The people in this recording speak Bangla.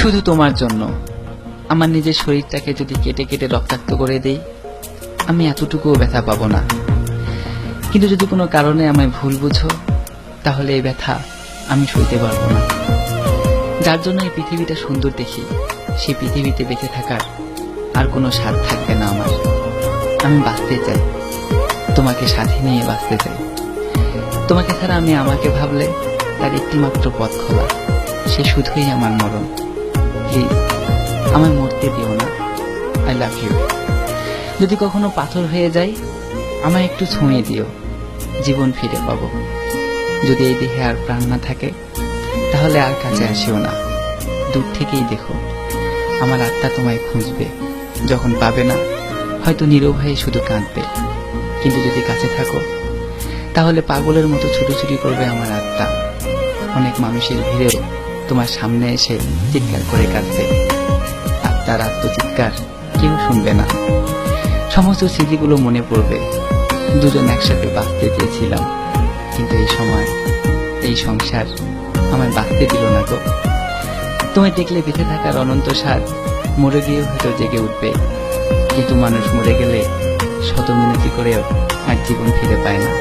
শুধু তোমার জন্য আমার নিজের শরীরটাকে যদি কেটে কেটে রক্তাক্ত করে দেই, আমি এতটুকুও ব্যথা পাবো না। কিন্তু যদি কোনো কারণে আমায় ভুল বুঝো, তাহলে এই ব্যথা আমি সইতে পারবো না। যার জন্য এই পৃথিবীটা সুন্দর দেখি, সেই পৃথিবীতে বেঁচে থাকার আর কোনো স্বাদ থাকবে না আমার। আমি বাঁচতে চাই, তোমাকে সাথে নিয়ে বাঁচতে চাই। তোমাকে ছাড়া আমি আমাকে ভাবলে তার একটি মাত্র পথ খোলা, সে শুধুই আমার মরণ। প্লিজ আমায় মরতে দিও না। I love you. যদি কখনো পাথর হয়ে যাই, আমায় একটু ছুঁয়ে দিও, জীবন ফিরে পাবো। যদি এই দেহে আর প্রাণ না থাকে, তাহলে আর কাছে আসিও না, দূর থেকেই দেখো। আমার আত্মা তোমায় খুঁজবে, যখন পাবে না হয়তো নীরব হয়ে শুধু কাঁদবে। কিন্তু যদি কাছে থাকো, তাহলে পাগলের মতো ছুটোছুটি করবে আমার আত্মা। অনেক মানুষের ভিড়েও তোমার সামনে এসে চিৎকার করে কাঁদবে। আত্মার আত্মচিৎকার কেউ শুনবে না। সমস্ত স্মৃতিগুলো মনে পড়বে। দুজন একসাথে বাঁচতে চেয়েছিলাম, কিন্তু এই সময় এই সংসার আমায় বাঁচতে দিল না গো। তোমায় দেখলে বেঁচে থাকার অনন্ত স্বাদ মরে গিয়েও হয়তো জেগে উঠবে। কিন্তু মানুষ মরে গেলে শত মিনতি করেও আর জীবন ফিরে পায় না।